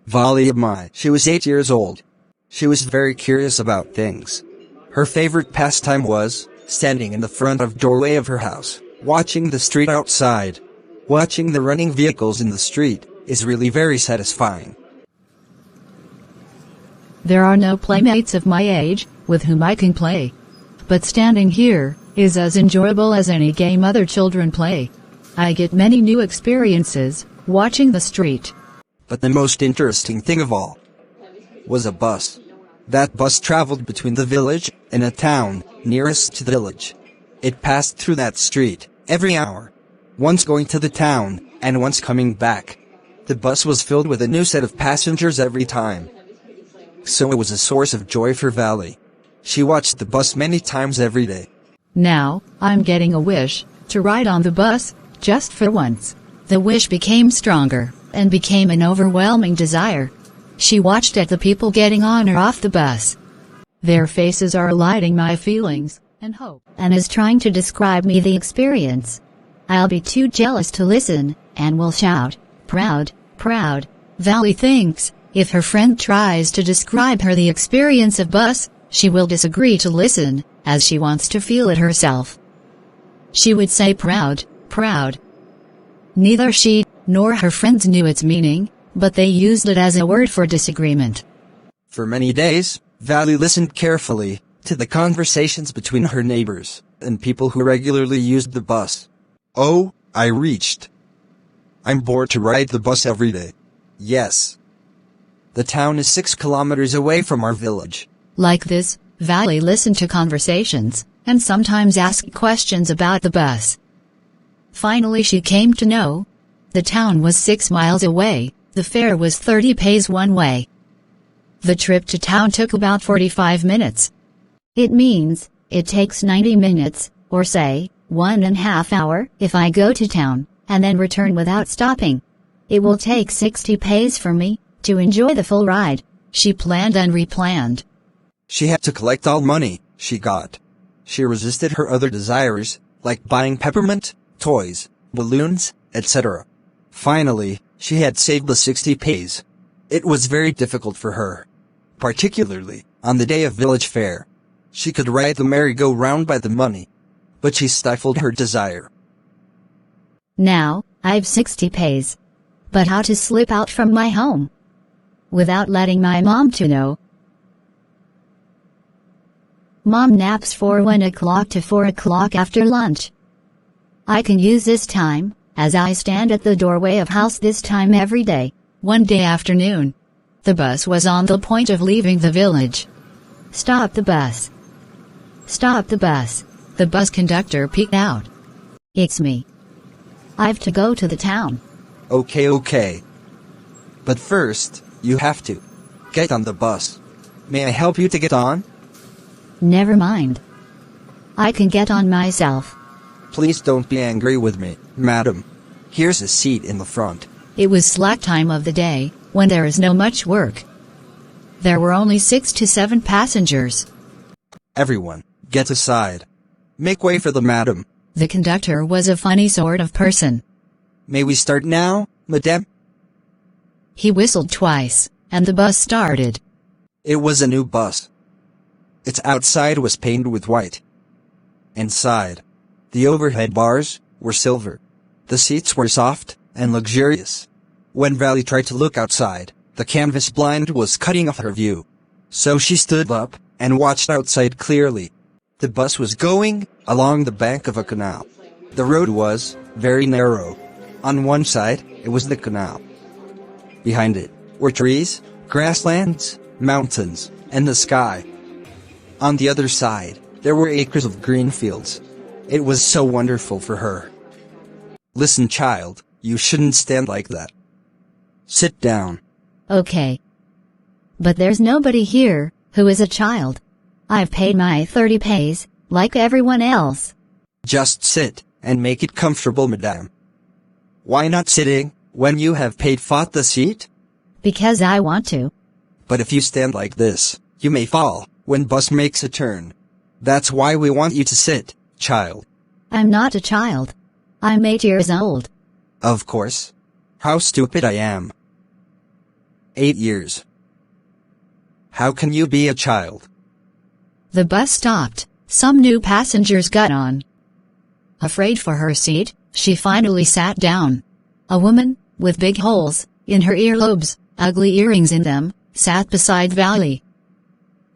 Valiamai. She was 8 years old. She was very curious about things. Her favorite pastime was standing in the front of doorway of her house, watching the street outside. Watching the running vehicles in the street is really very satisfying. There are no playmates of my age with whom I can play. But standing here is as enjoyable as any game other children play. I get many new experiences watching the street. But the most interesting thing of all was a bus. That bus traveled between the village and a town nearest to the village. It passed through that street every hour, once going to the town and once coming back. The bus was filled with a new set of passengers every time. So it was a source of joy for Valley. She watched the bus many times every day. Now, I'm getting a wish to ride on the bus, just for once. The wish became stronger and became an overwhelming desire. She watched at the people getting on or off the bus. Their faces are lighting my feelings and hope, and is trying to describe me the experience. I'll be too jealous to listen, and will shout, "Proud, proud." Valley thinks, if her friend tries to describe her the experience of bus, she will disagree to listen, as she wants to feel it herself. She would say proud, proud. Neither she nor her friends knew its meaning, but they used it as a word for disagreement. For many days, Valley listened carefully to the conversations between her neighbors and people who regularly used the bus. "Oh, I reached. I'm bored to ride the bus every day." "Yes. The town is 6 kilometers away from our village." Like this, Valley listened to conversations, and sometimes asked questions about the bus. Finally she came to know. The town was 6 miles away, the fare was 30 paise one way. The trip to town took about 45 minutes. It means, it takes 90 minutes, or say, 1.5 hours, if I go to town, and then return without stopping. It will take 60 paise for me to enjoy the full ride. She planned and replanned. She had to collect all money she got. She resisted her other desires, like buying peppermint, toys, balloons, etc. Finally, she had saved the 60 paise. It was very difficult for her, particularly on the day of village fair. She could ride the merry-go-round by the money, but she stifled her desire. Now, I've 60 paise. But how to slip out from my home without letting my mom to know? Mom naps from 1 o'clock to 4 o'clock after lunch. I can use this time, as I stand at the doorway of house this time every day. One day afternoon, the bus was on the point of leaving the village. "Stop the bus. Stop the bus." The bus conductor peeked out. "It's me. I've to go to the town." Okay. But first, you have to get on the bus. May I help you to get on? Never mind. I can get on myself. Please don't be angry with me, madam. Here's a seat in the front. It was slack time of the day, when there is no much work. There were only 6 to 7 passengers. Everyone, get aside. Make way for the madam. The conductor was a funny sort of person. May we start now, madame? He whistled twice, and the bus started. It was a new bus. Its outside was painted with white. Inside, the overhead bars were silver. The seats were soft and luxurious. When Valley tried to look outside, the canvas blind was cutting off her view. So she stood up and watched outside clearly. The bus was going along the bank of a canal. The road was very narrow. On one side, it was the canal. Behind it were trees, grasslands, mountains, and the sky. On the other side, there were acres of green fields. It was so wonderful for her. "Listen, child, you shouldn't stand like that. Sit down." Okay. But there's nobody here who is a child. I've paid my 30 paise, like everyone else. Just sit and make it comfortable, madame. Why not sitting when you have paid for the seat? Because I want to. But if you stand like this, you may fall when bus makes a turn. That's why we want you to sit, child. I'm not a child. I'm 8 years old. Of course. How stupid I am. 8 years. How can you be a child? The bus stopped. Some new passengers got on. Afraid for her seat, she finally sat down. A woman, with big holes in her earlobes, ugly earrings in them, sat beside Valley.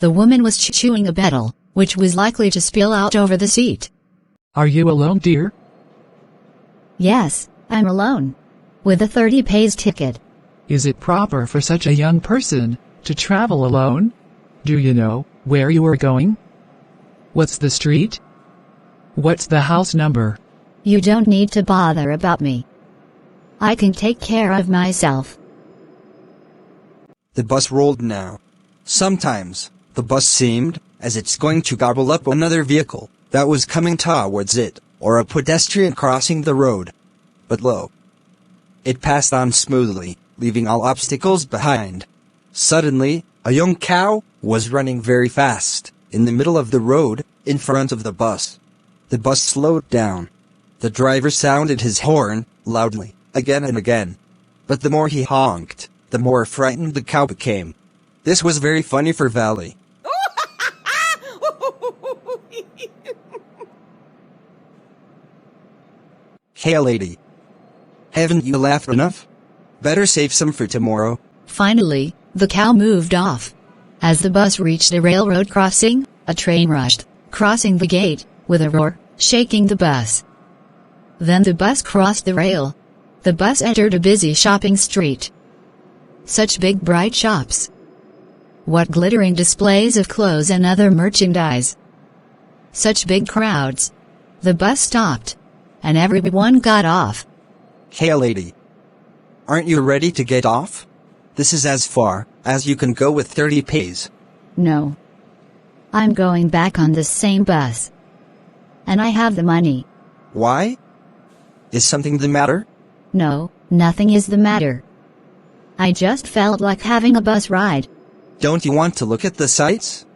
The woman was chewing a betel, which was likely to spill out over the seat. Are you alone, dear? Yes, I'm alone. With a 30 pays ticket. Is it proper for such a young person to travel alone? Do you know where you are going? What's the street? What's the house number? You don't need to bother about me. I can take care of myself. The bus rolled now. Sometimes, the bus seemed as it's going to gobble up another vehicle that was coming towards it, or a pedestrian crossing the road. But lo! It passed on smoothly, leaving all obstacles behind. Suddenly, a young cow was running very fast, in the middle of the road, in front of the bus. The bus slowed down. The driver sounded his horn, loudly, again and again. But the more he honked, the more frightened the cow became. This was very funny for Valley. Hey lady. Haven't you laughed enough? Better save some for tomorrow. Finally, the cow moved off. As the bus reached a railroad crossing, a train rushed, crossing the gate, with a roar, shaking the bus. Then the bus crossed the rail. The bus entered a busy shopping street. Such big bright shops. What glittering displays of clothes and other merchandise. Such big crowds. The bus stopped. And everyone got off. Hey lady. Aren't you ready to get off? This is as far as you can go with 30 pays. No. I'm going back on this same bus. And I have the money. Why? Is something the matter? No, nothing is the matter. I just felt like having a bus ride. Don't you want to look at the sights?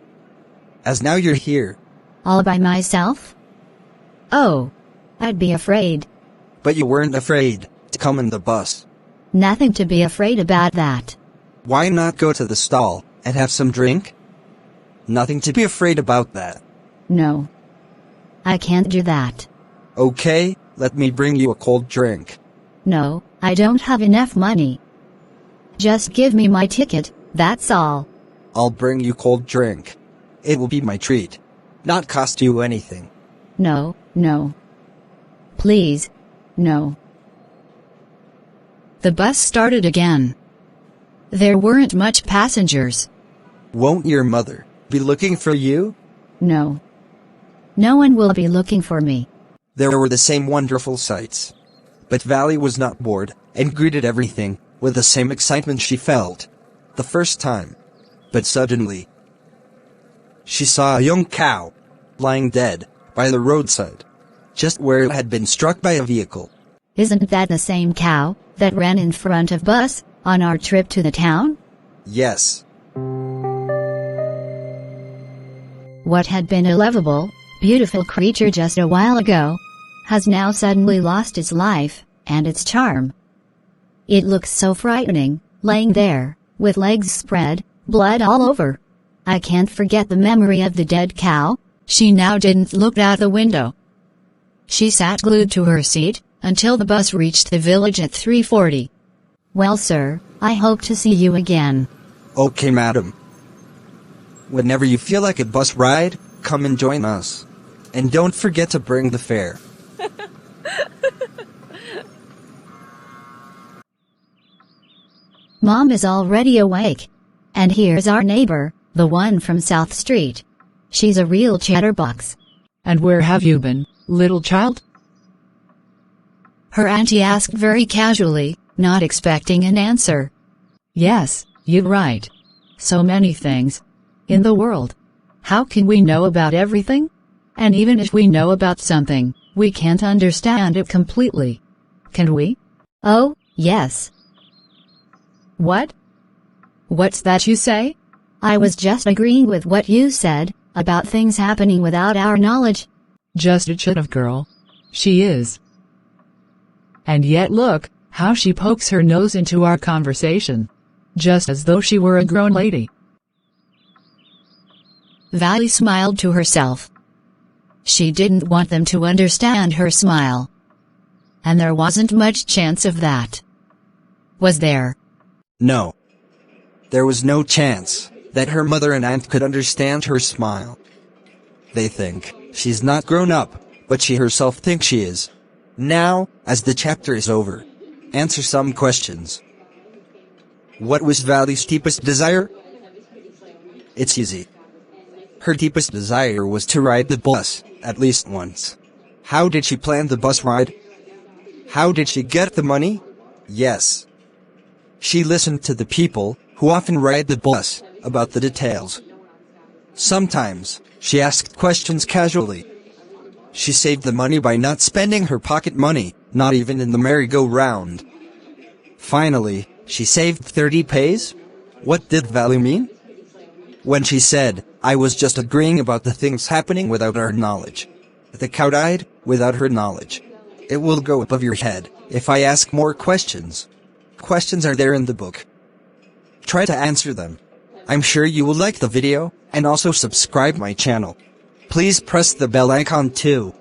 As now you're here. All by myself? Oh. I'd be afraid. But you weren't afraid to come in the bus. Nothing to be afraid about that. Why not go to the stall and have some drink? Nothing to be afraid about that. No. I can't do that. Okay, let me bring you a cold drink. No, I don't have enough money. Just give me my ticket, that's all. I'll bring you cold drink. It will be my treat. Not cost you anything. No, no. Please. No. The bus started again. There weren't much passengers. Won't your mother be looking for you? No. No one will be looking for me. There were the same wonderful sights. But Valley was not bored, and greeted everything with the same excitement she felt the first time. But suddenly, she saw a young cow lying dead by the roadside, just where it had been struck by a vehicle. Isn't that the same cow that ran in front of bus on our trip to the town? Yes. What had been a lovable, beautiful creature just a while ago has now suddenly lost its life and its charm. It looks so frightening, laying there, with legs spread, blood all over. I can't forget the memory of the dead cow. She now didn't look out the window. She sat glued to her seat until the bus reached the village at 3:40. Well, sir, I hope to see you again. Okay, madam. Whenever you feel like a bus ride, come and join us. And don't forget to bring the fare. Mom is already awake. And here's our neighbor, the one from South Street. She's a real chatterbox. And where have you been, little child? Her auntie asked very casually, not expecting an answer. Yes, you're right. So many things in the world. How can we know about everything? And even if we know about something, we can't understand it completely. Can we? Oh, yes. What? What's that you say? I was just agreeing with what you said, about things happening without our knowledge. Just a chit of girl. She is. And yet look, how she pokes her nose into our conversation. just as though she were a grown lady. Valley smiled to herself. She didn't want them to understand her smile. And there wasn't much chance of that. Was there? No. There was no chance that her mother and aunt could understand her smile. They think she's not grown up, but she herself thinks she is. Now, as the chapter is over, answer some questions. What was Valley's deepest desire? It's easy. Her deepest desire was to ride the bus, at least once. How did she plan the bus ride? How did she get the money? Yes. She listened to the people, who often ride the bus, about the details. Sometimes, she asked questions casually. She saved the money by not spending her pocket money, not even in the merry-go-round. Finally, she saved 30 pays? What did Valley mean? When she said, I was just agreeing about the things happening without our knowledge. The cow died, without her knowledge. It will go above your head, if I ask more questions. Questions are there in the book. Try to answer them. I'm sure you will like the video, and also subscribe my channel. Please press the bell icon too.